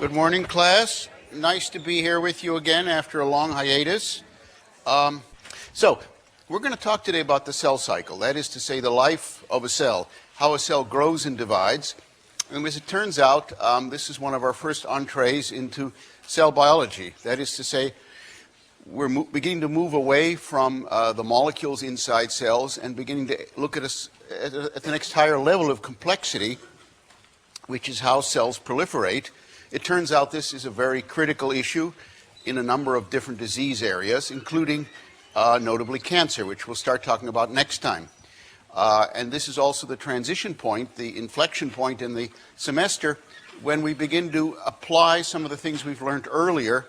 Good morning, class. Nice to be here with you again after a long hiatus. So, we're going to talk today about the cell cycle. That is to say, the life of a cell, how a cell grows and divides. And as it turns out, this is one of our first entrees into cell biology. That is to say, we're beginning to move away from the molecules inside cells and beginning to look at the next higher level of complexity, which is how cells proliferate. It turns out this is a very critical issue in a number of different disease areas, including notably cancer, which we'll start talking about next time. And this is also the transition point, the inflection point in the semester when we begin to apply some of the things we've learned earlier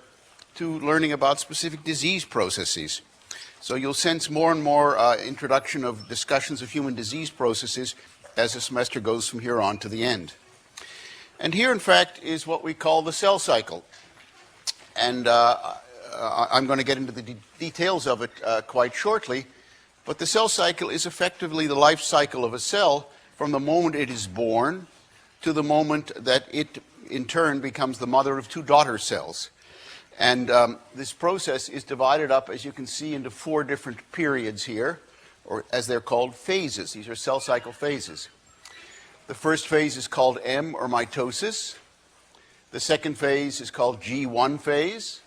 to learning about specific disease processes. So you'll sense more and more introduction of discussions of human disease processes as the semester goes from here on to the end. And here, in fact, is what we call the cell cycle. And I'm going to get into the details of it quite shortly. But the cell cycle is effectively the life cycle of a cell from the moment it is born to the moment that it, in turn, becomes the mother of two daughter cells. And this process is divided up, as you can see, into 4 different periods here, or as they're called, phases. These are cell cycle phases. The first phase is called M, or mitosis. The second phase is called G1 phase.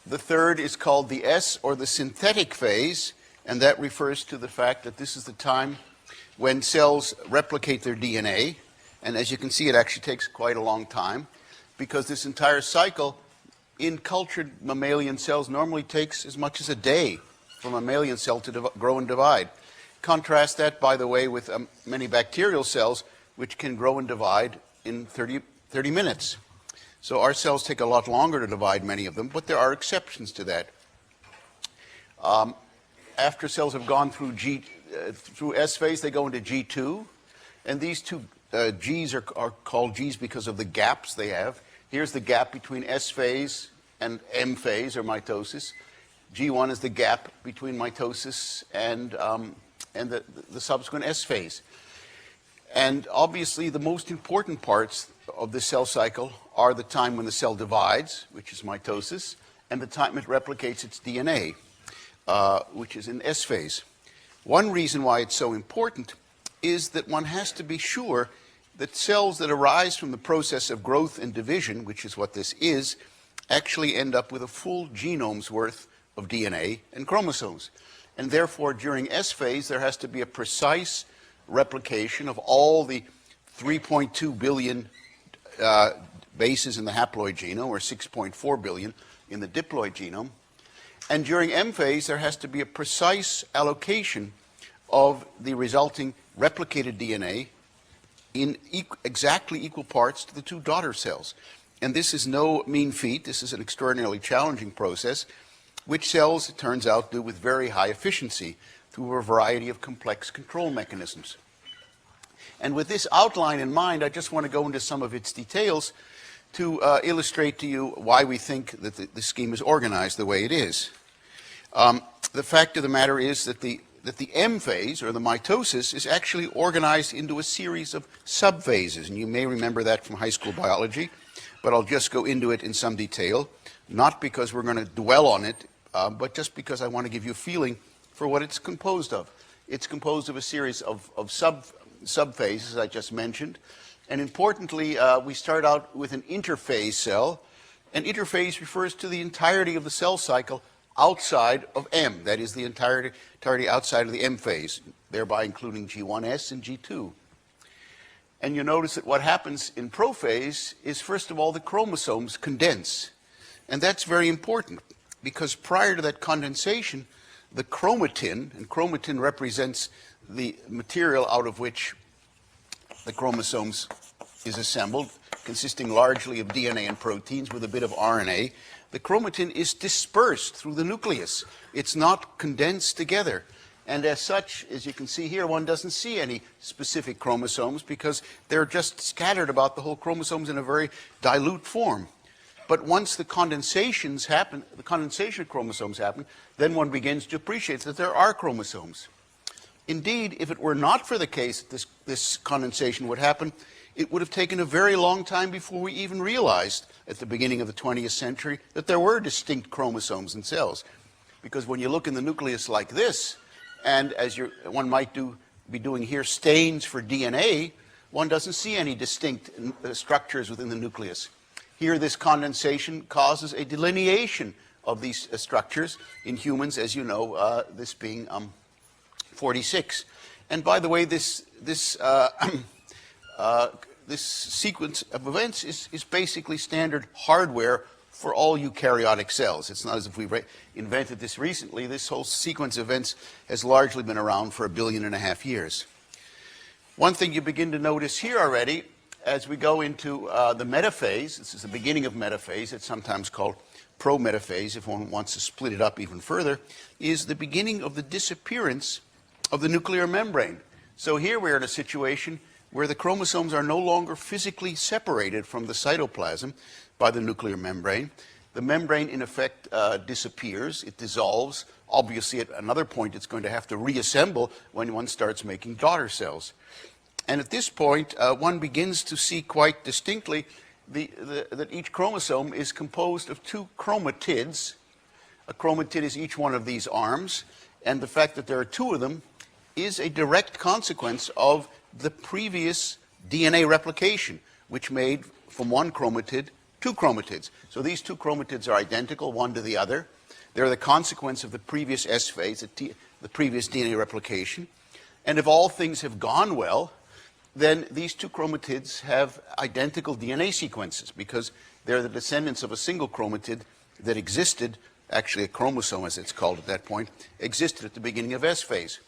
The third is called the S, or the synthetic phase, and that refers to the fact that this is the time when cells replicate their DNA. And as you can see, it actually takes quite a long time, because this entire cycle in cultured mammalian cells normally takes as much as a day for a mammalian cell to grow and divide. Contrast that, by the way, with many bacterial cells, which can grow and divide in 30 minutes. So our cells take a lot longer to divide, many of them, but there are exceptions to that. After cells have gone through through S phase, they go into G2, and these two Gs are called Gs because of the gaps they have. Here's the gap between S phase and M phase, or mitosis. G1 is the gap between mitosis and the subsequent S phase. And obviously, the most important parts of the cell cycle are the time when the cell divides, which is mitosis, and the time it replicates its DNA, which is in S phase. One reason why it's so important is that one has to be sure that cells that arise from the process of growth and division, which is what this is, actually end up with a full genome's worth of DNA and chromosomes. And therefore, during S phase, there has to be a precise replication of all the 3.2 billion bases in the haploid genome, or 6.4 billion in the diploid genome. And during M phase, there has to be a precise allocation of the resulting replicated DNA in exactly equal parts to the two daughter cells. And this is no mean feat. This is an extraordinarily challenging process, which cells, it turns out, do with very high efficiency through a variety of complex control mechanisms. And with this outline in mind, I just want to go into some of its details to illustrate to you why we think that the scheme is organized the way it is. The fact of the matter is that the M phase, or the mitosis, is actually organized into a series of subphases. And you may remember that from high school biology, but I'll just go into it in some detail, not because we're going to dwell on it, but just because I want to give you a feeling for what it's composed of. It's composed of a series of subphases, as I just mentioned. And importantly, we start out with an interphase cell. An interphase refers to the entirety of the cell cycle outside of M. That is, the entirety outside of the M phase, thereby including G1S and G2. And you notice that what happens in prophase is, first of all, the chromosomes condense. And that's very important, because prior to that condensation, the chromatin, and chromatin represents the material out of which the chromosomes is assembled, consisting largely of DNA and proteins with a bit of RNA. The chromatin is dispersed through the nucleus. It's not condensed together. And as such, as you can see here, one doesn't see any specific chromosomes because they're just scattered about the whole chromosomes in a very dilute form. But once the condensations happen, the condensation of chromosomes happen, then one begins to appreciate that there are chromosomes. Indeed, if it were not for the case that this condensation would happen, it would have taken a very long time before we even realized at the beginning of the 20th century that there were distinct chromosomes in cells. Because when you look in the nucleus like this, and as one might be doing here, stains for DNA, one doesn't see any distinct structures within the nucleus. Here, this condensation causes a delineation of these structures in humans, as you know, this being 46. And by the way, this sequence of events is basically standard hardware for all eukaryotic cells. It's not as if we invented this recently. This whole sequence of events has largely been around for 1.5 billion years. One thing you begin to notice here already, as we go into the metaphase, this is the beginning of metaphase, it's sometimes called prometaphase if one wants to split it up even further, is the beginning of the disappearance of the nuclear membrane. So here we're in a situation where the chromosomes are no longer physically separated from the cytoplasm by the nuclear membrane. The membrane, in effect, disappears, it dissolves. Obviously, at another point, it's going to have to reassemble when one starts making daughter cells. And at this point, one begins to see quite distinctly that each chromosome is composed of 2 chromatids. A chromatid is each one of these arms, and the fact that there are 2 of them is a direct consequence of the previous DNA replication, which made from one chromatid 2 chromatids. So these 2 chromatids are identical, one to the other. They're the consequence of the previous S phase, the previous DNA replication. And if all things have gone well, then these 2 chromatids have identical DNA sequences because they're the descendants of a single chromatid that existed, actually a chromosome as it's called at that point, existed at the beginning of S phase.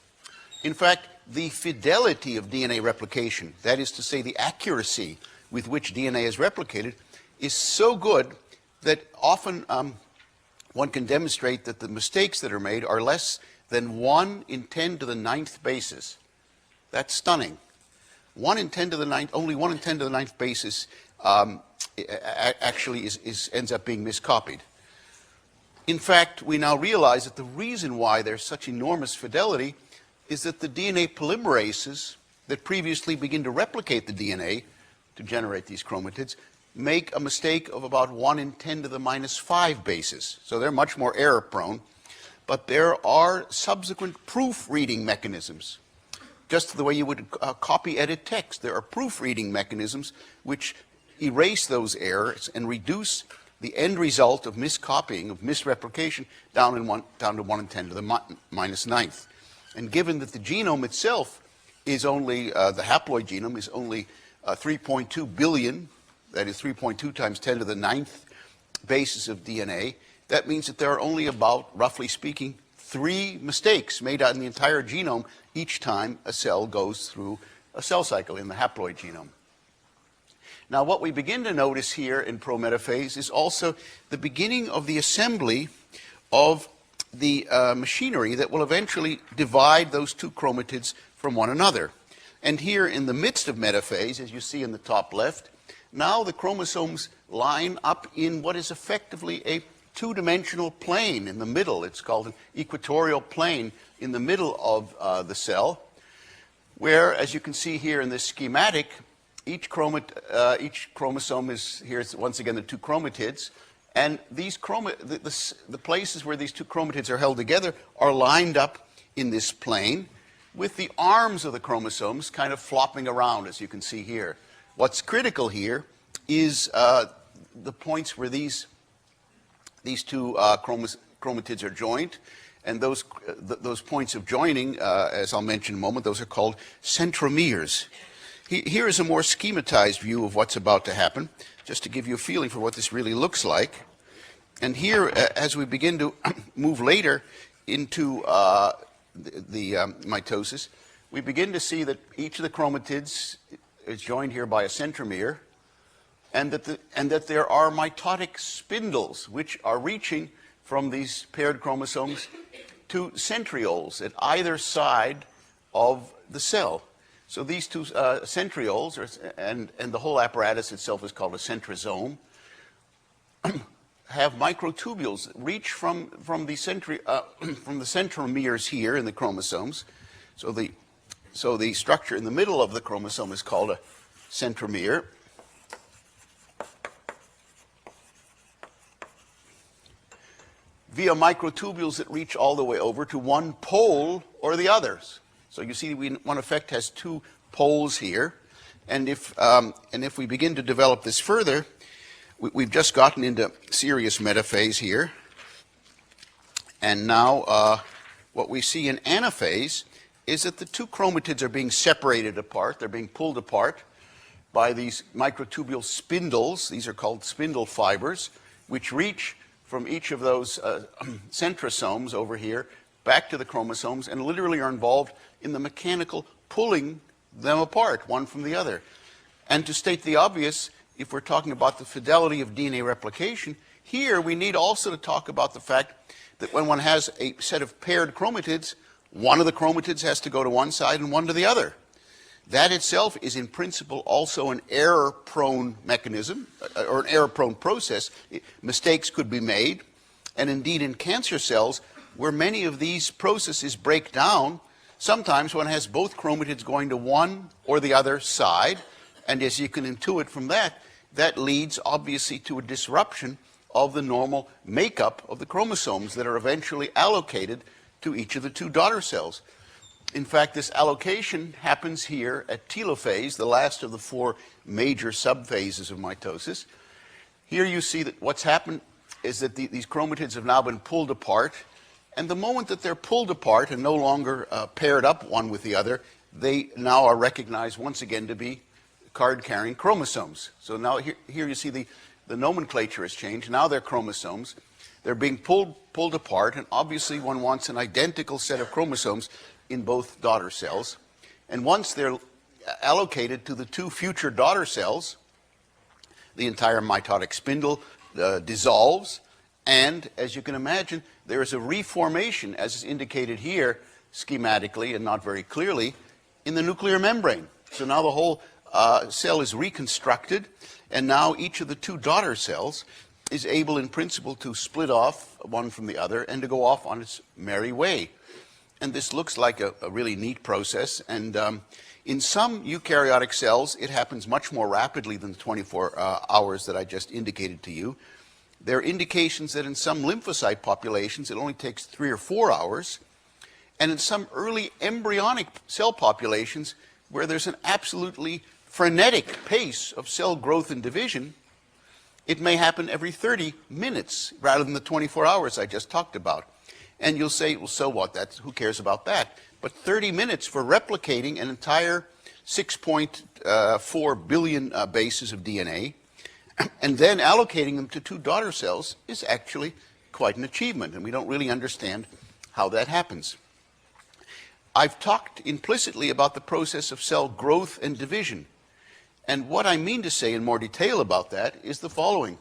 In fact, the fidelity of DNA replication, that is to say the accuracy with which DNA is replicated, is so good that often one can demonstrate that the mistakes that are made are less than 1 in 10 to the 9th basis. That's stunning. 1 in 10 to the 9th, only 1 in 10 to the 9th basis actually ends up being miscopied. In fact, we now realize that the reason why there's such enormous fidelity is that the DNA polymerases that previously begin to replicate the DNA to generate these chromatids make a mistake of about 1 in 10 to the -5 bases. So they're much more error prone. But there are subsequent proofreading mechanisms. Just the way you would copy edit text, there are proofreading mechanisms which erase those errors and reduce the end result of miscopying, of misreplication, down to 1 in 10 to the -9th. And given that the genome itself is only, the haploid genome is only 3.2 billion, that is 3.2 times 10 to the 9th basis of DNA, that means that there are only about, roughly speaking, 3 mistakes made on the entire genome each time a cell goes through a cell cycle in the haploid genome. Now, what we begin to notice here in prometaphase is also the beginning of the assembly of the machinery that will eventually divide those 2 chromatids from one another. And here in the midst of metaphase, as you see in the top left, now the chromosomes line up in what is effectively a 2-dimensional plane in the middle. It's called an equatorial plane in the middle of the cell, where, as you can see here in this schematic, each chromosome is, here's once again the 2 chromatids, and these the places where these 2 chromatids are held together are lined up in this plane with the arms of the chromosomes kind of flopping around, as you can see here. What's critical here is the points where these 2 chromatids are joined, and those points of joining, as I'll mention in a moment, those are called centromeres. Here is a more schematized view of what's about to happen, just to give you a feeling for what this really looks like. And here, as we begin to move later into the mitosis, we begin to see that each of the chromatids is joined here by a centromere, and that there are mitotic spindles which are reaching from these paired chromosomes to centrioles at either side of the cell. So these 2 centrioles, and the whole apparatus itself is called a centrosome, have microtubules that reach from the centromeres here in the chromosomes. So the structure in the middle of the chromosome is called centromere. Via microtubules that reach all the way over to one pole or the others. So you see one effect has two poles here. And if we begin to develop this further, we've just gotten into serious metaphase here. And now what we see in anaphase is that the two chromatids are being separated apart. They're being pulled apart by these microtubule spindles. These are called spindle fibers, which reach from each of those centrosomes over here back to the chromosomes and literally are involved in the mechanical pulling them apart, one from the other. And to state the obvious, if we're talking about the fidelity of DNA replication, here we need also to talk about the fact that when one has a set of paired chromatids, one of the chromatids has to go to one side and one to the other. That itself is in principle also an error-prone mechanism, or an error-prone process. Mistakes could be made, and indeed in cancer cells, where many of these processes break down, sometimes one has both chromatids going to one or the other side, and as you can intuit from that, that leads obviously to a disruption of the normal makeup of the chromosomes that are eventually allocated to each of the two daughter cells. In fact, this allocation happens here at telophase, the last of the four major subphases of mitosis. Here you see that what's happened is that these chromatids have now been pulled apart, and the moment that they're pulled apart and no longer paired up one with the other, they now are recognized once again to be card-carrying chromosomes. So now here you see the nomenclature has changed. Now they're chromosomes. They're being pulled apart, and obviously one wants an identical set of chromosomes in both daughter cells. And once they're allocated to the two future daughter cells, the entire mitotic spindle dissolves, and as you can imagine, there is a reformation, as is indicated here schematically and not very clearly, in the nuclear membrane. So now the whole cell is reconstructed, and now each of the two daughter cells is able in principle to split off one from the other and to go off on its merry way. And this looks like a really neat process, and in some eukaryotic cells it happens much more rapidly than the 24 hours that I just indicated to you. There are indications that in some lymphocyte populations it only takes 3 or 4 hours, and in some early embryonic cell populations where there's an absolutely frenetic pace of cell growth and division, it may happen every 30 minutes rather than the 24 hours I just talked about. And you'll say, well, so what? Who cares about that? But 30 minutes for replicating an entire 6.4 billion bases of DNA and then allocating them to two daughter cells is actually quite an achievement, and we don't really understand how that happens. I've talked implicitly about the process of cell growth and division, and what I mean to say in more detail about that is the following.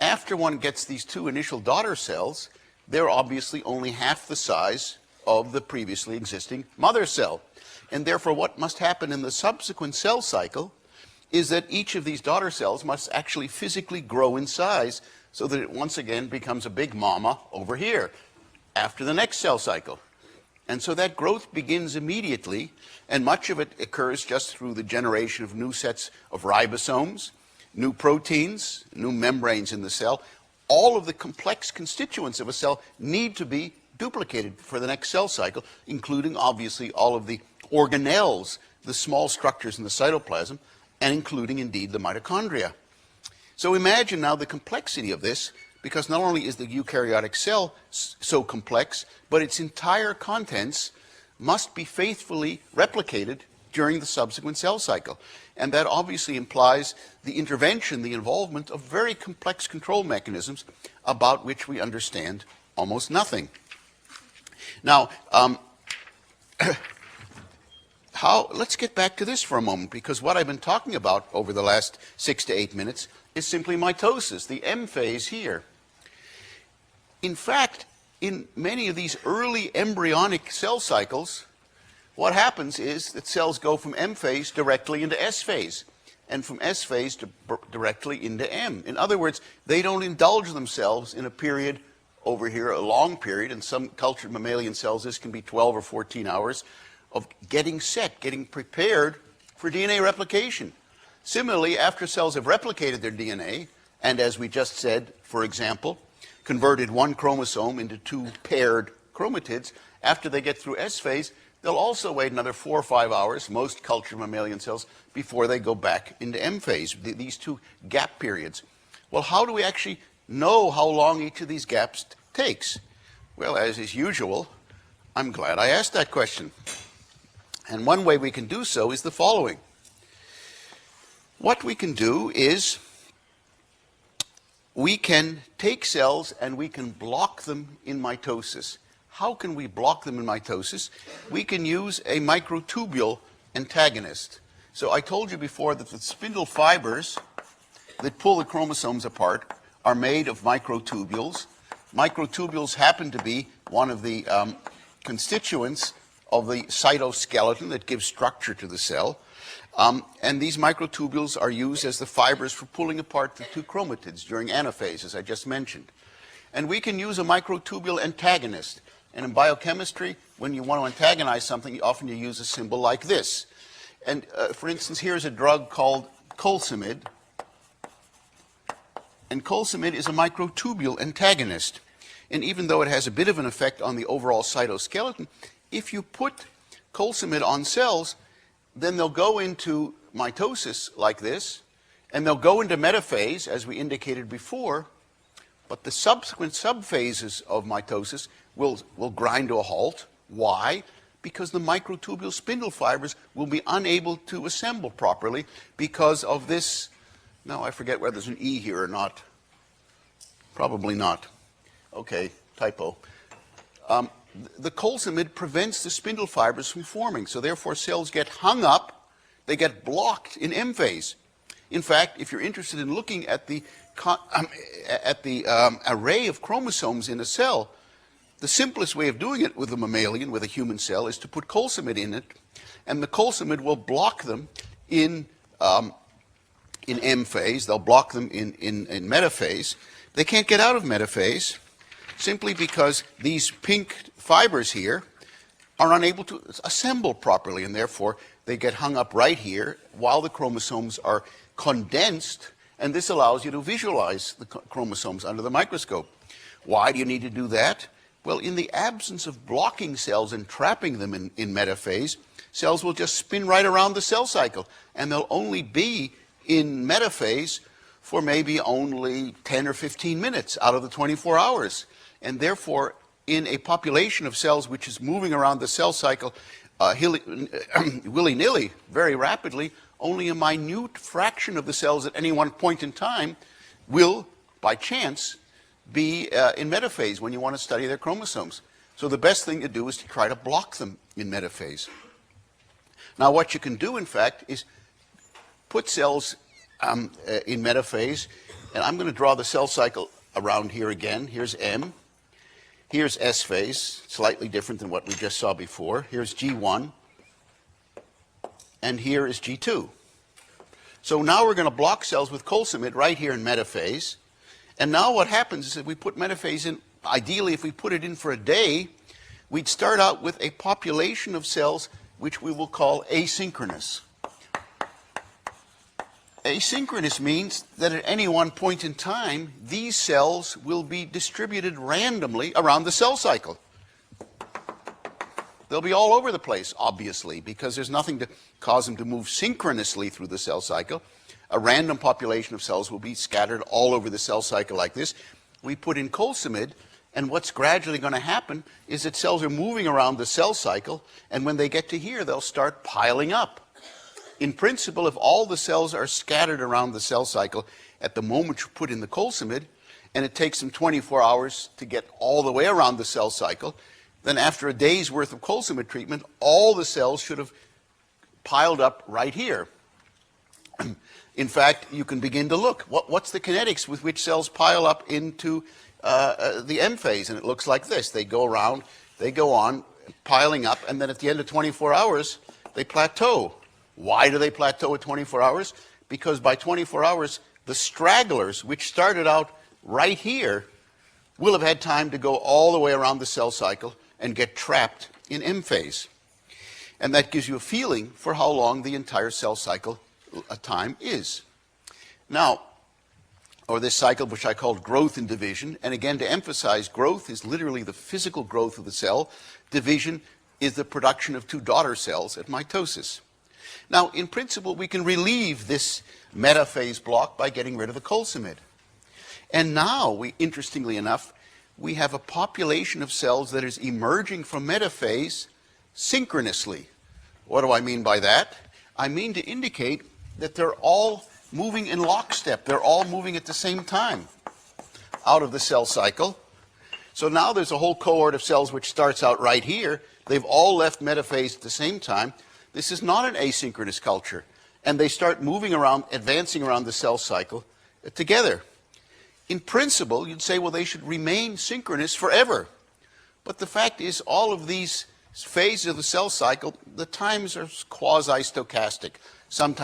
After one gets these two initial daughter cells, they're obviously only half the size of the previously existing mother cell. And therefore what must happen in the subsequent cell cycle is that each of these daughter cells must actually physically grow in size so that it once again becomes a big mama over here after the next cell cycle. And so that growth begins immediately, and much of it occurs just through the generation of new sets of ribosomes, new proteins, new membranes in the cell. All of the complex constituents of a cell need to be duplicated for the next cell cycle, including obviously all of the organelles, the small structures in the cytoplasm, and including indeed the mitochondria. So imagine now the complexity of this, because not only is the eukaryotic cell so complex, but its entire contents must be faithfully replicated during the subsequent cell cycle. And that obviously implies the intervention, the involvement of very complex control mechanisms about which we understand almost nothing. Now, let's get back to this for a moment, because what I've been talking about over the last 6 to 8 minutes is simply mitosis, the M phase here. In fact, in many of these early embryonic cell cycles, what happens is that cells go from M phase directly into S phase, and from S phase directly into M. In other words, they don't indulge themselves in a period over here, a long period. In some cultured mammalian cells, this can be 12 or 14 hours of getting set, getting prepared for DNA replication. Similarly, after cells have replicated their DNA, and as we just said, for example, converted one chromosome into two paired chromatids, after they get through S phase, they'll also wait another 4 or 5 hours, most cultured mammalian cells, before they go back into M phase, these two gap periods. Well, how do we actually know how long each of these gaps takes? Well, as is usual, I'm glad I asked that question. And one way we can do so is the following. What we can do is we can take cells and we can block them in mitosis. How can we block them in mitosis? We can use a microtubule antagonist. So I told you before that the spindle fibers that pull the chromosomes apart are made of microtubules. Microtubules happen to be one of the constituents of the cytoskeleton that gives structure to the cell. And these microtubules are used as the fibers for pulling apart the two chromatids during anaphase, as I just mentioned. And we can use a microtubule antagonist. And in biochemistry, when you want to antagonize something, often you use a symbol like this. And for instance, here's a drug called colcimid. And colcimid is a microtubule antagonist. And even though it has a bit of an effect on the overall cytoskeleton, if you put colcimid on cells, then they'll go into mitosis like this, and they'll go into metaphase, as we indicated before, but the subsequent subphases of mitosis will grind to a halt. Why? Because the microtubule spindle fibers will be unable to assemble properly because of this. Now, I forget whether there's an E here or not. Probably not. Okay, typo. The colcimid prevents the spindle fibers from forming, so therefore cells get hung up, they get blocked in M phase. In fact, if you're interested in looking at the array of chromosomes in a cell, the simplest way of doing it with a mammalian, with a human cell, is to put colcimid in it, and the colcimid will block them in M phase. They'll block them in metaphase. They can't get out of metaphase simply because these pink fibers here are unable to assemble properly, and therefore they get hung up right here while the chromosomes are condensed, and this allows you to visualize the chromosomes under the microscope. Why do you need to do that? Well, in the absence of blocking cells and trapping them in metaphase, cells will just spin right around the cell cycle, and they'll only be in metaphase for maybe only 10 or 15 minutes out of the 24 hours. And therefore, in a population of cells which is moving around the cell cycle willy-nilly, very rapidly, only a minute fraction of the cells at any one point in time will, by chance, be in metaphase when you want to study their chromosomes. So the best thing to do is to try to block them in metaphase. Now what you can do, in fact, is put cells in metaphase, and I'm going to draw the cell cycle around here again. Here's M. Here's S phase, slightly different than what we just saw before. Here's G1, and here is G2. So now we're going to block cells with colcimid right here in metaphase. And now what happens is that we put metaphase in, ideally if we put it in for a day, we'd start out with a population of cells which we will call asynchronous. Asynchronous means that at any one point in time, these cells will be distributed randomly around the cell cycle. They'll be all over the place, obviously, because there's nothing to cause them to move synchronously through the cell cycle. A random population of cells will be scattered all over the cell cycle like this. We put in colcimid, and what's gradually going to happen is that cells are moving around the cell cycle, and when they get to here, they'll start piling up. In principle, if all the cells are scattered around the cell cycle at the moment you put in the colcimid, and it takes them 24 hours to get all the way around the cell cycle, then after a day's worth of colcimid treatment, all the cells should have piled up right here. In fact, you can begin to look. What's the kinetics with which cells pile up into the M phase? And it looks like this. They go around, they go on, piling up, and then at the end of 24 hours, they plateau. Why do they plateau at 24 hours? Because by 24 hours, the stragglers, which started out right here, will have had time to go all the way around the cell cycle and get trapped in M phase. And that gives you a feeling for how long the entire cell cycle time is. Now, or this cycle which I called growth and division, and again to emphasize, growth is literally the physical growth of the cell. Division is the production of two daughter cells at mitosis. Now, in principle, we can relieve this metaphase block by getting rid of the coulsomid. And now, interestingly enough, we have a population of cells that is emerging from metaphase synchronously. What do I mean by that? I mean to indicate that they're all moving in lockstep. They're all moving at the same time out of the cell cycle. So now there's a whole cohort of cells which starts out right here. They've all left metaphase at the same time. This is not an asynchronous culture. And they start moving around, advancing around the cell cycle together. In principle, you'd say, well, they should remain synchronous forever. But the fact is, all of these phases of the cell cycle, the times are quasi-stochastic. Some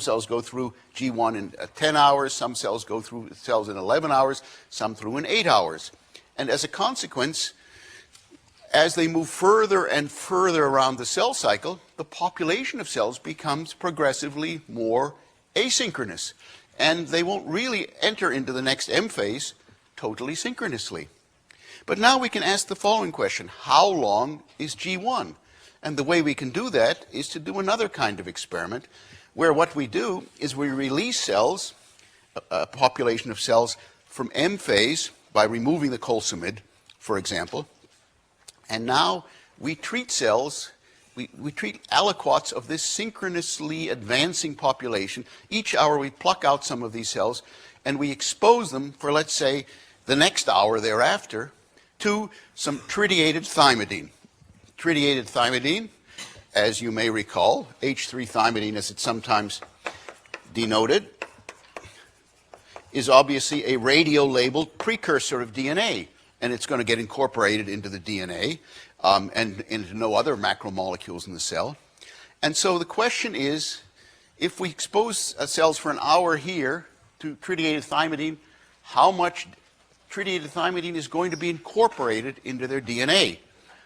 cells go through G1 in 10 hours, some cells go through cells in 11 hours, some through in 8 hours. And as a consequence, as they move further and further around the cell cycle, the population of cells becomes progressively more asynchronous. And they won't really enter into the next M phase totally synchronously. But now we can ask the following question: how long is G1? And the way we can do that is to do another kind of experiment, where what we do is we release cells, a population of cells, from M phase by removing the coulsomid, for example. And now we treat cells, we treat aliquots of this synchronously advancing population. Each hour we pluck out some of these cells and we expose them for, let's say, the next hour thereafter to some tritiated thymidine. Tritiated thymidine, as you may recall, H3-thymidine as it's sometimes denoted, is obviously a radio-labeled precursor of DNA, and it's going to get incorporated into the DNA and into no other macromolecules in the cell. And so the question is, if we expose cells for an hour here to tritiated thymidine, how much tritiated thymidine is going to be incorporated into their DNA?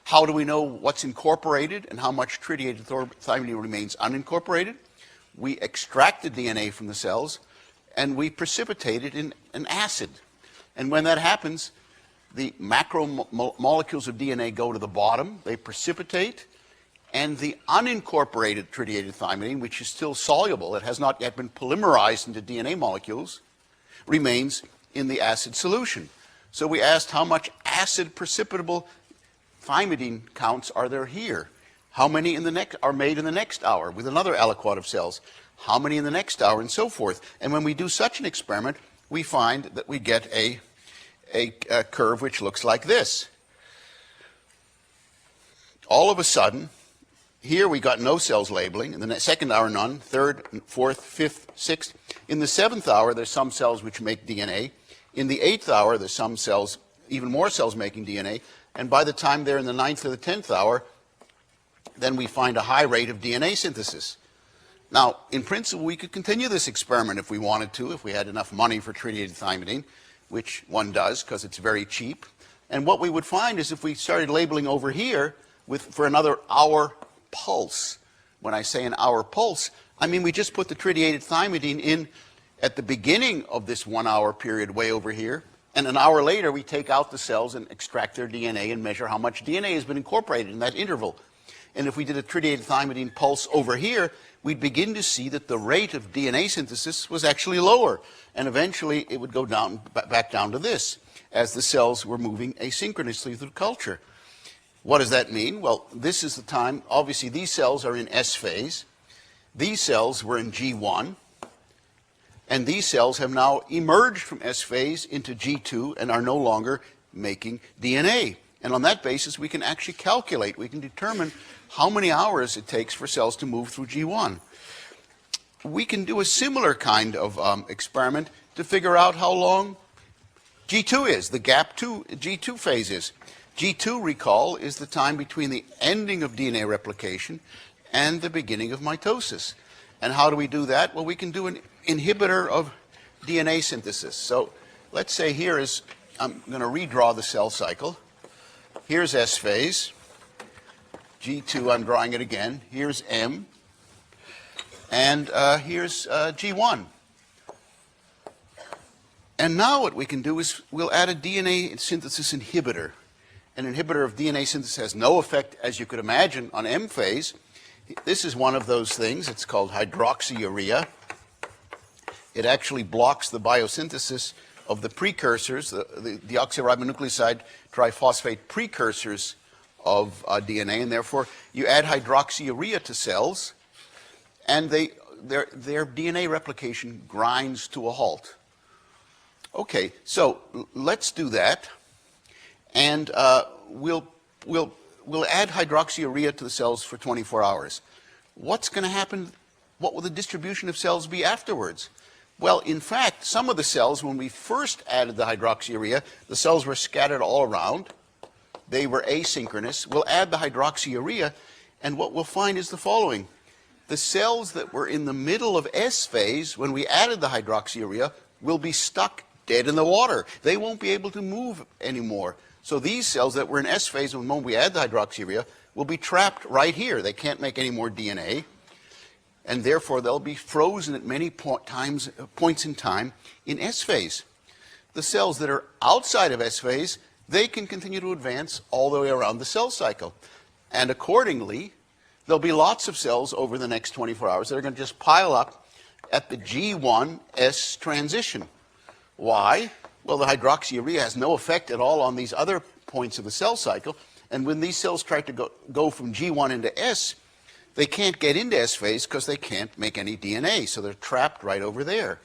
How do we know what's incorporated and how much tritiated thymidine remains unincorporated? We extract the DNA from the cells and we precipitate it in an acid. And when that happens, the macromolecules of DNA go to the bottom, they precipitate, and the unincorporated tritiated thymidine, which is still soluble, it has not yet been polymerized into DNA molecules, remains in the acid solution. So we asked how much acid precipitable thymidine counts are there here? How many are made in the next hour with another aliquot of cells? How many in the next hour, and so forth? And when we do such an experiment, we find that we get a curve which looks like this. All of a sudden, here we got no cells labeling. In the second hour, none. Third, fourth, fifth, sixth. In the seventh hour, there's some cells which make DNA. In the 8th hour, there's some cells, even more cells making DNA. And by the time they're in the 9th or the 10th hour, then we find a high rate of DNA synthesis. Now, in principle, we could continue this experiment if we wanted to, if we had enough money for tritiated thymidine, which one does because it's very cheap. And what we would find is if we started labeling over here for another hour pulse. When I say an hour pulse, I mean we just put the tritiated thymidine in at the beginning of this 1 hour period way over here, and an hour later we take out the cells and extract their DNA and measure how much DNA has been incorporated in that interval. And if we did a tritiated thymidine pulse over here, we'd begin to see that the rate of DNA synthesis was actually lower, and eventually it would go down, back down to this, as the cells were moving asynchronously through culture. What does that mean? Well, this is the time, obviously these cells are in S phase, these cells were in G1, and these cells have now emerged from S phase into G2 and are no longer making DNA. And on that basis, we can actually calculate, we can determine how many hours it takes for cells to move through G1. We can do a similar kind of experiment to figure out how long G2 is, the gap G2 phase is. G2, recall, is the time between the ending of DNA replication and the beginning of mitosis. And how do we do that? Well, we can do an inhibitor of DNA synthesis. So let's say here is, I'm going to redraw the cell cycle. Here's S phase. G2, I'm drawing it again. Here's M. And here's G1. And now what we can do is we'll add a DNA synthesis inhibitor. An inhibitor of DNA synthesis has no effect, as you could imagine, on M phase. This is one of those things. It's called hydroxyurea. It actually blocks the biosynthesis of the precursors, the deoxyribonucleoside triphosphate precursors of DNA, and therefore you add hydroxyurea to cells, and their DNA replication grinds to a halt. Okay, so let's do that, and we'll add hydroxyurea to the cells for 24 hours. What's going to happen? What will the distribution of cells be afterwards? Well, in fact, some of the cells, when we first added the hydroxyurea, the cells were scattered all around. They were asynchronous. We'll add the hydroxyurea, and what we'll find is the following. The cells that were in the middle of S phase, when we added the hydroxyurea, will be stuck dead in the water. They won't be able to move anymore. So these cells that were in S phase, when we add the hydroxyurea, will be trapped right here. They can't make any more DNA. And therefore, they'll be frozen at many points in time in S phase. The cells that are outside of S phase, they can continue to advance all the way around the cell cycle. And accordingly, there'll be lots of cells over the next 24 hours that are going to just pile up at the G1S transition. Why? Well, the hydroxyurea has no effect at all on these other points of the cell cycle. And when these cells try to go from G1 into S, they can't get into S phase because they can't make any DNA, so they're trapped right over there.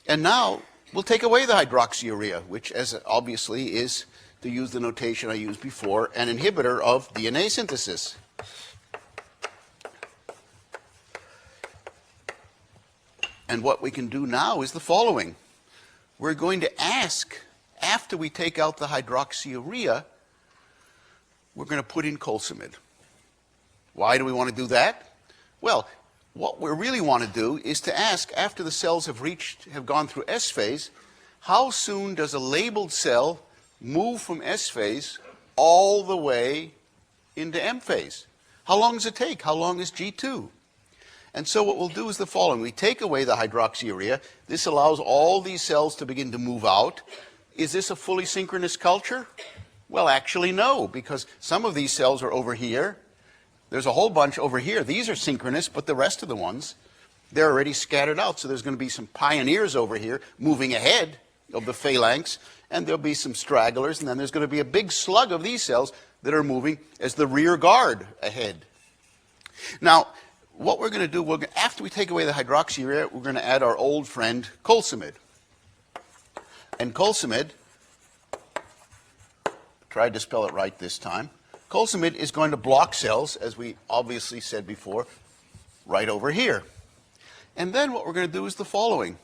And now we'll take away the hydroxyurea, which as obviously is, to use the notation I used before, an inhibitor of DNA synthesis. And what we can do now is the following. We're going to ask, after we take out the hydroxyurea, we're going to put in colcimid. Why do we want to do that? Well, what we really want to do is to ask, after the cells have gone through S phase, how soon does a labeled cell move from S phase all the way into M phase? How long does it take? How long is G2? And so what we'll do is the following. We take away the hydroxyurea. This allows all these cells to begin to move out. Is this a fully synchronous culture? Well, actually, no, because some of these cells are over here. There's a whole bunch over here. These are synchronous, but the rest of the ones, they're already scattered out. So there's going to be some pioneers over here moving ahead of the phalanx, and there'll be some stragglers, and then there's going to be a big slug of these cells that are moving as the rear guard ahead. Now, what we're going to do, after we take away the hydroxyurea, we're going to add our old friend colcimid. And colcimid, tried to spell it right this time, colcimid is going to block cells, as we obviously said before, right over here. And then what we're going to do is the following.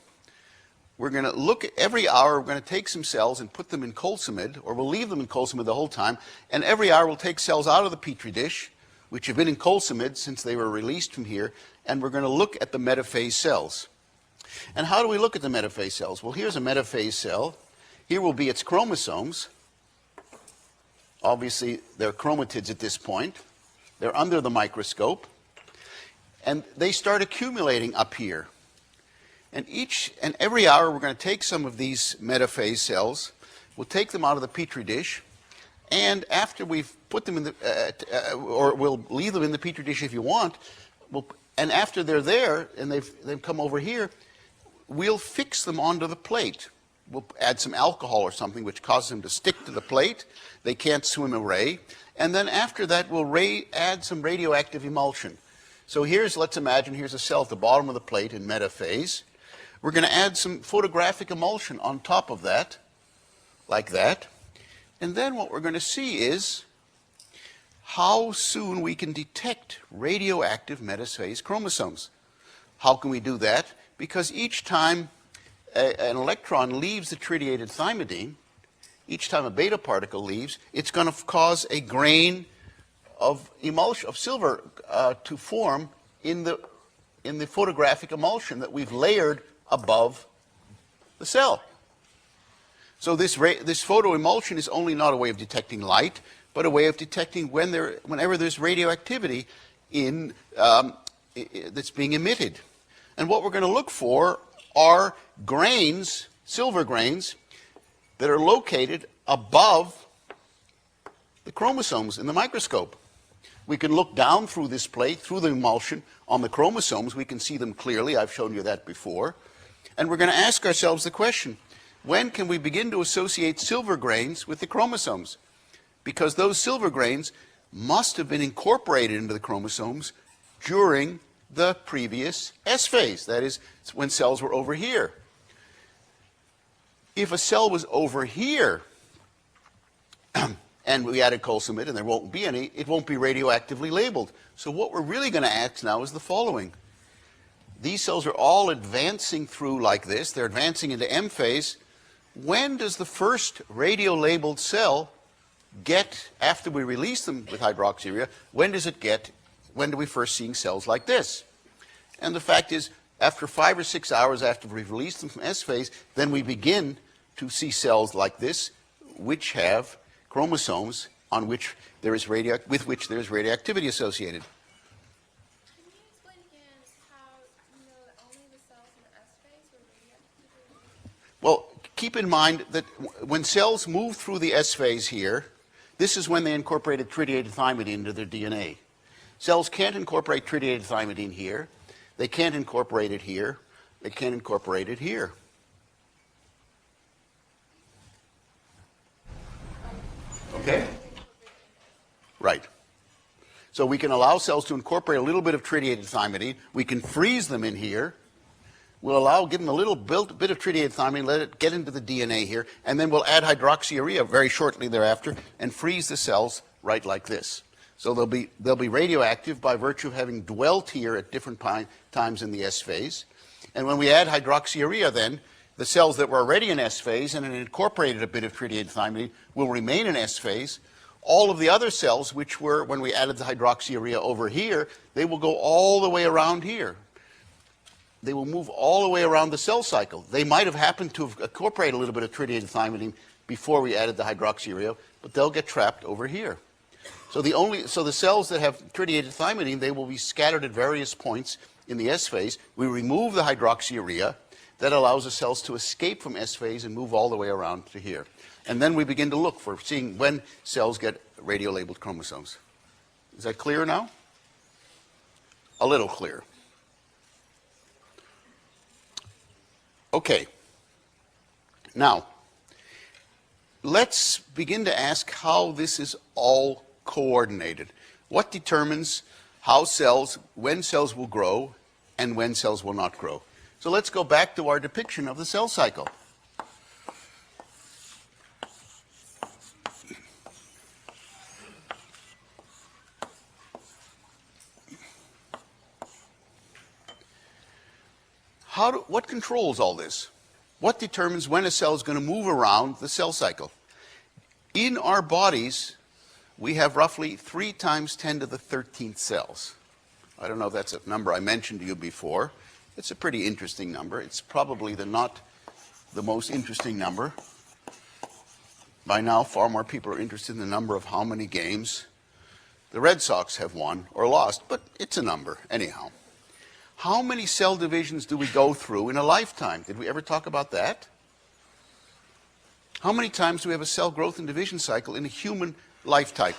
We're going to look at every hour, we're going to take some cells and put them in colcimid, or we'll leave them in colcimid the whole time, and every hour we'll take cells out of the petri dish, which have been in colcimid since they were released from here, and we're going to look at the metaphase cells. And how do we look at the metaphase cells? Well, here's a metaphase cell. Here will be its chromosomes. Obviously, they're chromatids at this point. They're under the microscope. And they start accumulating up here. And every hour, we're going to take some of these metaphase cells. We'll take them out of the petri dish. And after we've put them in the, or we'll leave them in the petri dish if you want, and after they're there and they've come over here, we'll fix them onto the plate. We'll add some alcohol or something which causes them to stick to the plate. They can't swim away. And then after that, we'll add some radioactive emulsion. So let's imagine here's a cell at the bottom of the plate in metaphase. We're going to add some photographic emulsion on top of that, like that. And then what we're going to see is how soon we can detect radioactive metaphase chromosomes. How can we do that? Because each time an electron leaves the tritiated thymidine, each time a beta particle leaves, it's going to cause a grain of emulsion, of silver, to form in the photographic emulsion that we've layered above the cell. So this photoemulsion is only not a way of detecting light, but a way of detecting whenever there's radioactivity in that's being emitted. And what we're going to look for are grains, silver grains, that are located above the chromosomes in the microscope. We can look down through this plate, through the emulsion, on the chromosomes. We can see them clearly. I've shown you that before. And we're going to ask ourselves the question, when can we begin to associate silver grains with the chromosomes? Because those silver grains must have been incorporated into the chromosomes during the previous S phase. That is, when cells were over here. If a cell was over here, and we added colsamid, and there won't be any, it won't be radioactively labeled. So what we're really going to ask now is the following. These cells are all advancing through like this. They're advancing into M phase. When does the first radio-labeled cell get, after we release them with hydroxyurea, when do we first see cells like this? And the fact is, after 5 or 6 hours after we've released them from S phase, then we begin to see cells like this, which have chromosomes on which there is with which there is radioactivity associated. Can you explain again how you know that only the cells in the S phase were radioactive? Well, keep in mind that when cells move through the S phase here, this is when they incorporated tritiated thymidine into their DNA. Cells can't incorporate tritiated thymidine here. They can't incorporate it here. They can't incorporate it here. Okay? Right. So we can allow cells to incorporate a little bit of tritiated thymidine. We can freeze them in here. We'll give them a little bit of tritiated thymidine, let it get into the DNA here, and then we'll add hydroxyurea very shortly thereafter and freeze the cells right like this. So they'll be radioactive by virtue of having dwelt here at different times in the S phase. And when we add hydroxyurea then, the cells that were already in S phase and had incorporated a bit of tritiated thymidine will remain in S phase. All of the other cells, which were, when we added the hydroxyurea over here, they will go all the way around here. They will move all the way around the cell cycle. They might have happened to have incorporated a little bit of tritiated thymidine before we added the hydroxyurea, but they'll get trapped over here. So the cells that have tritiated thymidine, they will be scattered at various points in the S phase. We remove the hydroxyurea. That allows the cells to escape from S phase and move all the way around to here. And then we begin to look for seeing when cells get radio-labeled chromosomes. Is that clear now? A little clear. Okay. Now, let's begin to ask how this is all coordinated. What determines when cells will grow and when cells will not grow? So let's go back to our depiction of the cell cycle. What controls all this? What determines when a cell is going to move around the cell cycle? In our bodies, we have roughly 3 times 10 to the 13th cells. I don't know if that's a number I mentioned to you before. It's a pretty interesting number. It's probably not the most interesting number. By now, far more people are interested in the number of how many games the Red Sox have won or lost, but it's a number anyhow. How many cell divisions do we go through in a lifetime? Did we ever talk about that? How many times do we have a cell growth and division cycle in a human lifetime?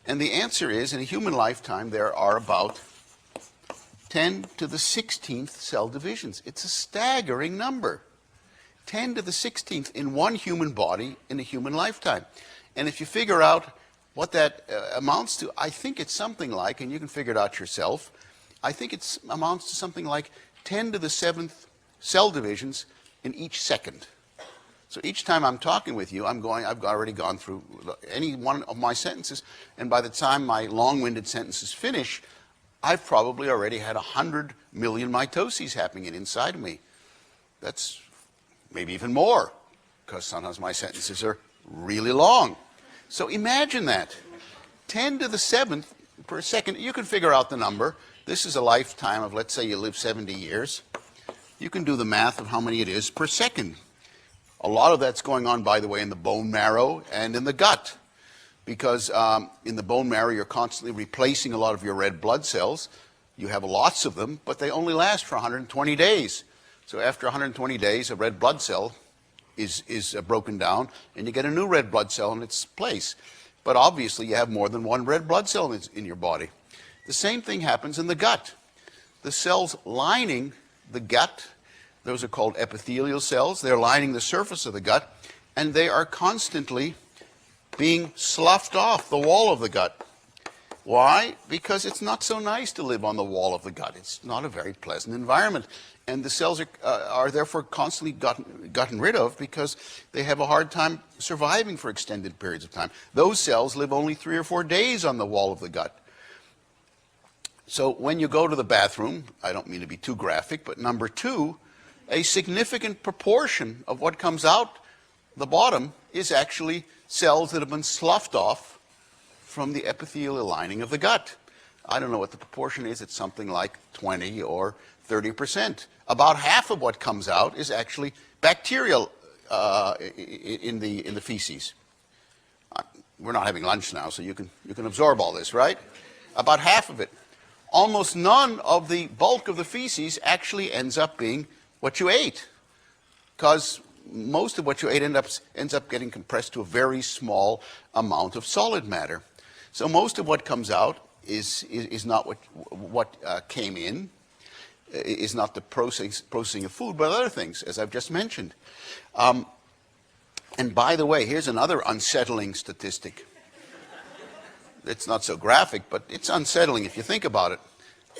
And the answer is, in a human lifetime, there are about 10 to the 16th cell divisions. It's a staggering number. 10 to the 16th in one human body in a human lifetime. And if you figure out what that amounts to, I think it's something like, and you can figure it out yourself, I think it amounts to something like 10 to the 7th cell divisions in each second. So each time I'm talking with you, I've already gone through any one of my sentences, and by the time my long-winded sentences finish, I've probably already had 100 million mitoses happening inside of me. That's maybe even more, because sometimes my sentences are really long. So imagine that. 10 to the 7th per second. You can figure out the number. This is a lifetime of, let's say you live 70 years. You can do the math of how many it is per second. A lot of that's going on, by the way, in the bone marrow and in the gut. because in the bone marrow you're constantly replacing a lot of your red blood cells. You have lots of them, but they only last for 120 days. So after 120 days, a red blood cell is broken down, and you get a new red blood cell in its place. But obviously you have more than one red blood cell in your body. The same thing happens in the gut. The cells lining the gut, those are called epithelial cells. They're lining the surface of the gut, and they are constantly being sloughed off the wall of the gut. Why? Because it's not so nice to live on the wall of the gut. It's not a very pleasant environment. And the cells are therefore constantly gotten rid of because they have a hard time surviving for extended periods of time. Those cells live only 3 or 4 days on the wall of the gut. So when you go to the bathroom, I don't mean to be too graphic, but number 2, a significant proportion of what comes out the bottom is actually cells that have been sloughed off from the epithelial lining of the gut. I don't know what the proportion is. It's something like 20 or 30%. About half of what comes out is actually bacterial in the feces. We're not having lunch now, so you can absorb all this, right? About half of it. Almost none of the bulk of the feces actually ends up being what you ate, because most of what you ate ends up getting compressed to a very small amount of solid matter. So most of what comes out is not what came in, is not the processing of food, but other things, as I've just mentioned. And by the way, here's another unsettling statistic. It's not so graphic, but it's unsettling if you think about it.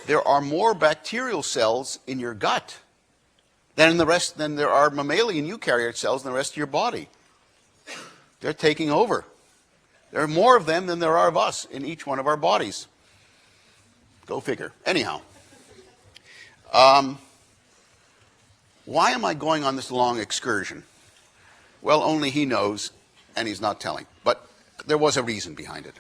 There are more bacterial cells in your gut than there are mammalian eukaryote cells in the rest of your body. They're taking over. There are more of them than there are of us in each one of our bodies. Go figure. Anyhow, why am I going on this long excursion? Well, only he knows, and he's not telling. But there was a reason behind it.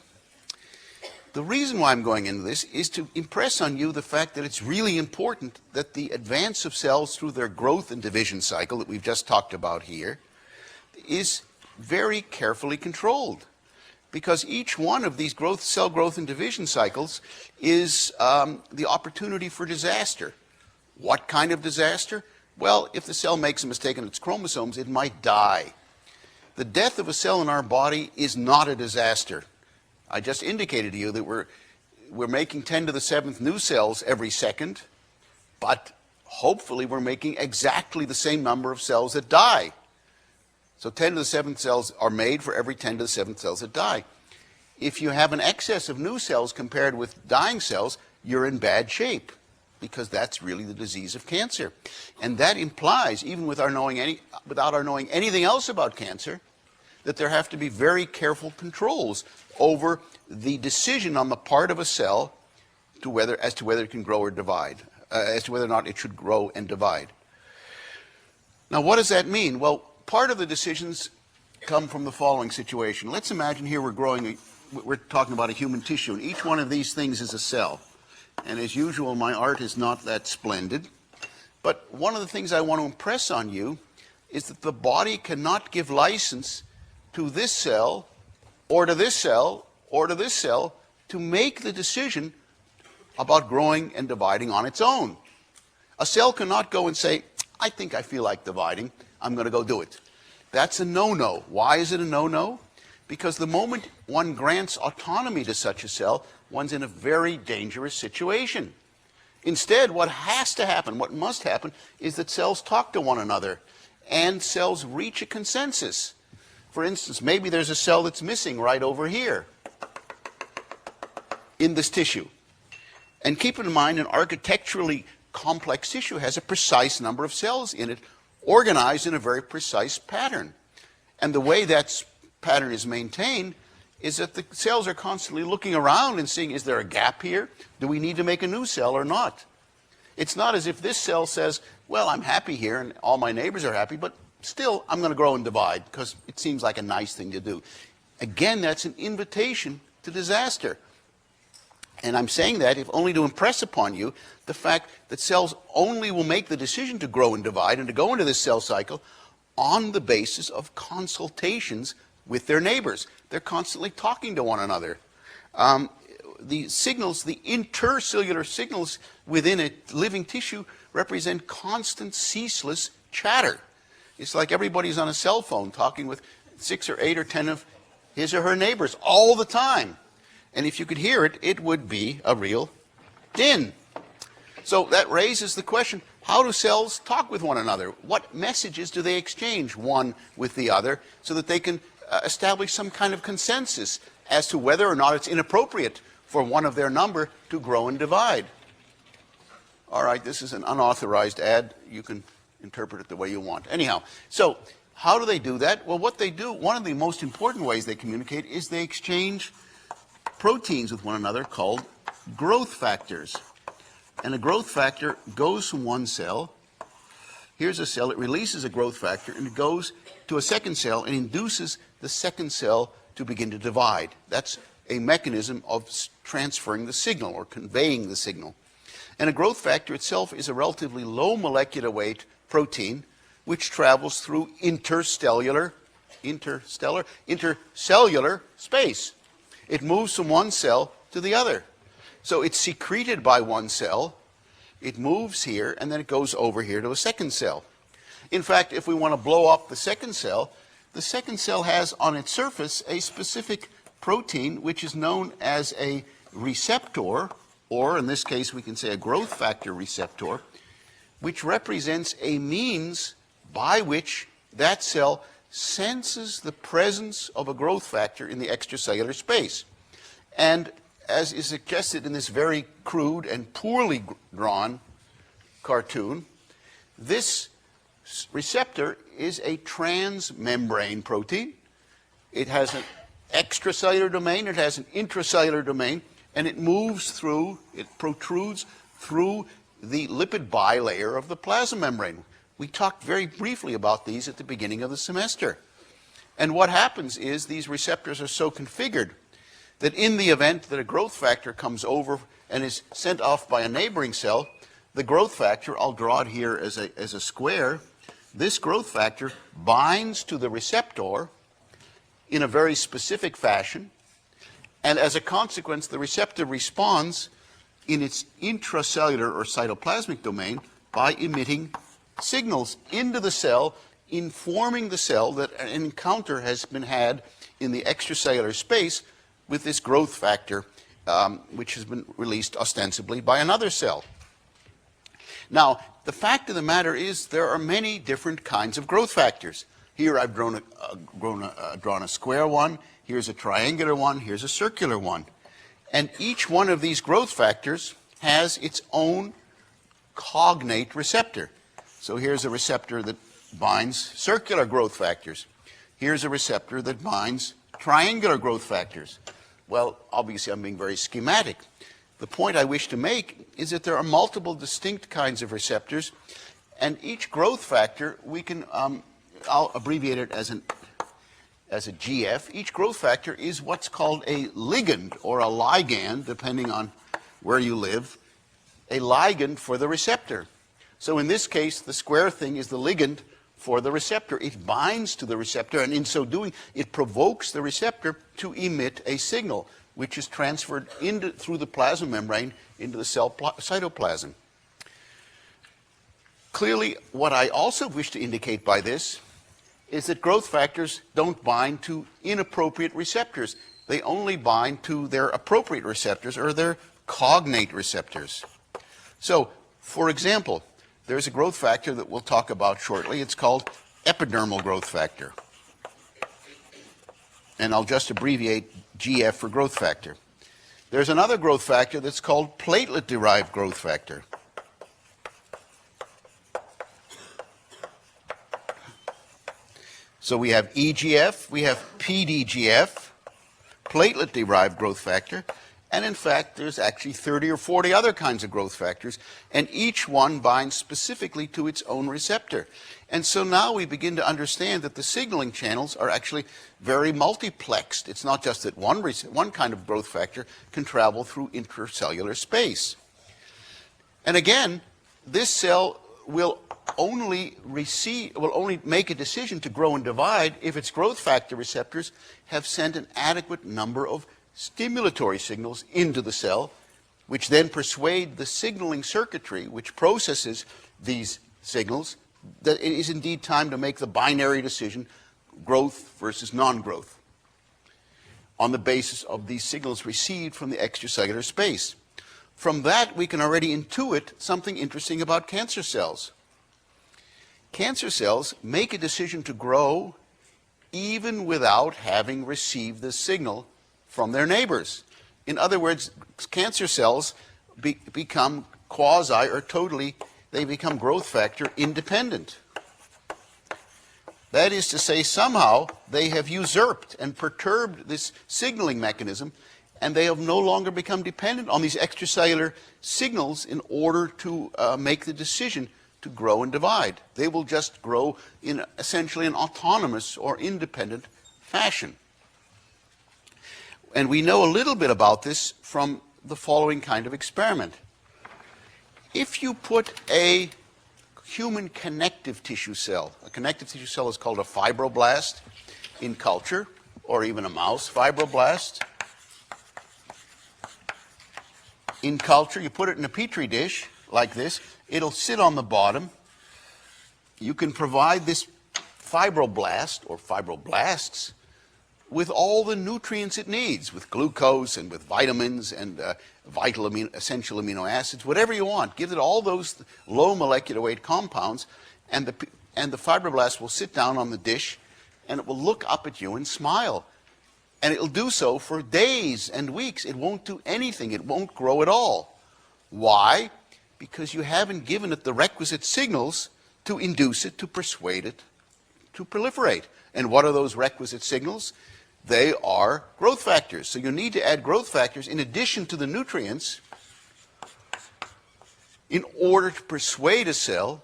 The reason why I'm going into this is to impress on you the fact that it's really important that the advance of cells through their growth and division cycle that we've just talked about here is very carefully controlled. Because each one of these cell growth and division cycles is the opportunity for disaster. What kind of disaster? Well, if the cell makes a mistake in its chromosomes, it might die. The death of a cell in our body is not a disaster. I just indicated to you that we're making 10 to the 7th new cells every second, but hopefully we're making exactly the same number of cells that die. So 10 to the 7th cells are made for every 10 to the 7th cells that die. If you have an excess of new cells compared with dying cells, you're in bad shape, because that's really the disease of cancer. And that implies, even without our knowing anything else about cancer, that there have to be very careful controls over the decision on the part of a cell as to whether it can grow or divide, as to whether or not it should grow and divide. Now, what does that mean? Well, part of the decisions come from the following situation. Let's imagine here we're talking about a human tissue, and each one of these things is a cell. And as usual, my art is not that splendid. But one of the things I want to impress on you is that the body cannot give license to this cell, or to this cell, or to this cell, to make the decision about growing and dividing on its own. A cell cannot go and say, I think I feel like dividing, I'm going to go do it. That's a no-no. Why is it a no-no? Because the moment one grants autonomy to such a cell, one's in a very dangerous situation. Instead, what has to happen, what must happen, is that cells talk to one another, and cells reach a consensus. For instance, maybe there's a cell that's missing right over here in this tissue. And keep in mind, an architecturally complex tissue has a precise number of cells in it, organized in a very precise pattern. And the way that pattern is maintained is that the cells are constantly looking around and seeing, is there a gap here? Do we need to make a new cell or not? It's not as if this cell says, well, I'm happy here and all my neighbors are happy, but still, I'm going to grow and divide because it seems like a nice thing to do. Again, that's an invitation to disaster. And I'm saying that if only to impress upon you the fact that cells only will make the decision to grow and divide and to go into this cell cycle on the basis of consultations with their neighbors. They're constantly talking to one another. The signals, the intercellular signals within a living tissue represent constant, ceaseless chatter. It's like everybody's on a cell phone talking with 6 or 8 or 10 of his or her neighbors all the time. And if you could hear it, it would be a real din. So that raises the question, how do cells talk with one another? What messages do they exchange one with the other so that they can establish some kind of consensus as to whether or not it's inappropriate for one of their number to grow and divide? All right, this is an unauthorized ad. You can interpret it the way you want. Anyhow, so how do they do that? Well, what they do, one of the most important ways they communicate is they exchange proteins with one another called growth factors. And a growth factor goes from one cell. Here's a cell, it releases a growth factor, and it goes to a second cell and induces the second cell to begin to divide. That's a mechanism of transferring the signal or conveying the signal. And a growth factor itself is a relatively low molecular weight protein which travels through intercellular space. It moves from one cell to the other. So it's secreted by one cell, it moves here, and then it goes over here to a second cell. In fact, if we want to blow up the second cell has on its surface a specific protein which is known as a receptor, or in this case we can say a growth factor receptor, which represents a means by which that cell senses the presence of a growth factor in the extracellular space. And as is suggested in this very crude and poorly drawn cartoon, this receptor is a transmembrane protein. It has an extracellular domain, it has an intracellular domain, and it moves through, it protrudes through the lipid bilayer of the plasma membrane. We talked very briefly about these at the beginning of the semester. And what happens is these receptors are so configured that in the event that a growth factor comes over and is sent off by a neighboring cell, the growth factor, I'll draw it here as a square, this growth factor binds to the receptor in a very specific fashion, and as a consequence, the receptor responds in its intracellular or cytoplasmic domain by emitting signals into the cell, informing the cell that an encounter has been had in the extracellular space with this growth factor, which has been released ostensibly by another cell. Now, the fact of the matter is there are many different kinds of growth factors. Here I've drawn a square one, here's a triangular one, here's a circular one. And each one of these growth factors has its own cognate receptor. So here's a receptor that binds circular growth factors. Here's a receptor that binds triangular growth factors. Well, obviously I'm being very schematic. The point I wish to make is that there are multiple distinct kinds of receptors, and each growth factor, we can, I'll abbreviate it as a GF. Each growth factor is what's called a ligand or a ligand, depending on where you live, a ligand for the receptor. So in this case, the square thing is the ligand for the receptor. It binds to the receptor, and in so doing, it provokes the receptor to emit a signal, which is transferred through the plasma membrane into the cell cytoplasm. Clearly, what I also wish to indicate by this is that growth factors don't bind to inappropriate receptors. They only bind to their appropriate receptors or their cognate receptors. So, for example, there's a growth factor that we'll talk about shortly. It's called epidermal growth factor. And I'll just abbreviate GF for growth factor. There's another growth factor that's called platelet-derived growth factor. So we have EGF, we have PDGF, platelet-derived growth factor, and in fact there's actually 30 or 40 other kinds of growth factors, and each one binds specifically to its own receptor. And so now we begin to understand that the signaling channels are actually very multiplexed. It's not just that one kind of growth factor can travel through intracellular space. And again, this cell will only make a decision to grow and divide if its growth factor receptors have sent an adequate number of stimulatory signals into the cell, which then persuade the signaling circuitry which processes these signals that it is indeed time to make the binary decision, growth versus non-growth, on the basis of these signals received from the extracellular space. From that, we can already intuit something interesting about cancer cells. Cancer cells make a decision to grow even without having received the signal from their neighbors. In other words, cancer cells become quasi or totally, they become growth factor independent. That is to say, somehow they have usurped and perturbed this signaling mechanism, and they have no longer become dependent on these extracellular signals in order to make the decision to grow and divide. They will just grow in essentially an autonomous or independent fashion. And we know a little bit about this from the following kind of experiment. If you put a human connective tissue cell, a connective tissue cell is called a fibroblast in culture, or even a mouse fibroblast. In culture, you put it in a petri dish like this, it'll sit on the bottom. You can provide this fibroblast or fibroblasts with all the nutrients it needs, with glucose and with vitamins and essential amino acids, whatever you want. Give it all those low molecular weight compounds, and the fibroblast will sit down on the dish, and it will look up at you and smile. And it will do so for days and weeks. It won't do anything. It won't grow at all. Why? Because you haven't given it the requisite signals to induce it, to persuade it to proliferate. And what are those requisite signals? They are growth factors. So you need to add growth factors in addition to the nutrients in order to persuade a cell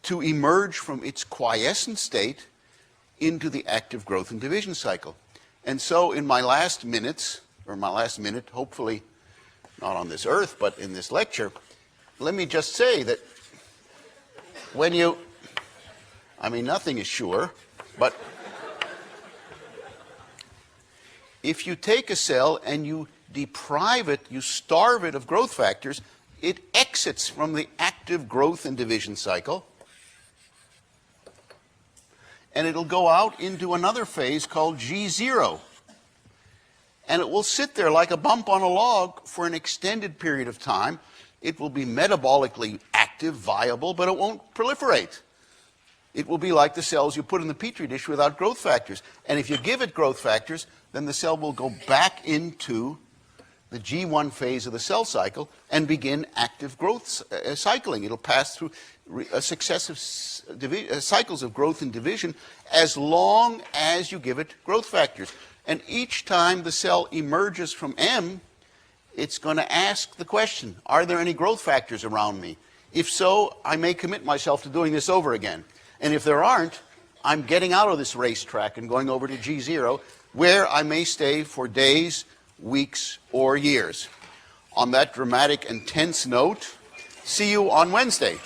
to emerge from its quiescent state into the active growth and division cycle. And so in my last minutes, or my last minute, hopefully not on this earth, but in this lecture, let me just say that when you, I mean, nothing is sure, but if you take a cell and you deprive it, you starve it of growth factors, it exits from the active growth and division cycle, and it'll go out into another phase called G0. And it will sit there like a bump on a log for an extended period of time. It will be metabolically active, viable, but it won't proliferate. It will be like the cells you put in the petri dish without growth factors. And if you give it growth factors, then the cell will go back into the G1 phase of the cell cycle and begin active growth cycling. It'll pass through successive cycles of growth and division as long as you give it growth factors. And each time the cell emerges from M, it's going to ask the question, are there any growth factors around me? If so, I may commit myself to doing this over again. And if there aren't, I'm getting out of this racetrack and going over to G0, where I may stay for days, weeks, or years. On that dramatic and tense note, see you on Wednesday.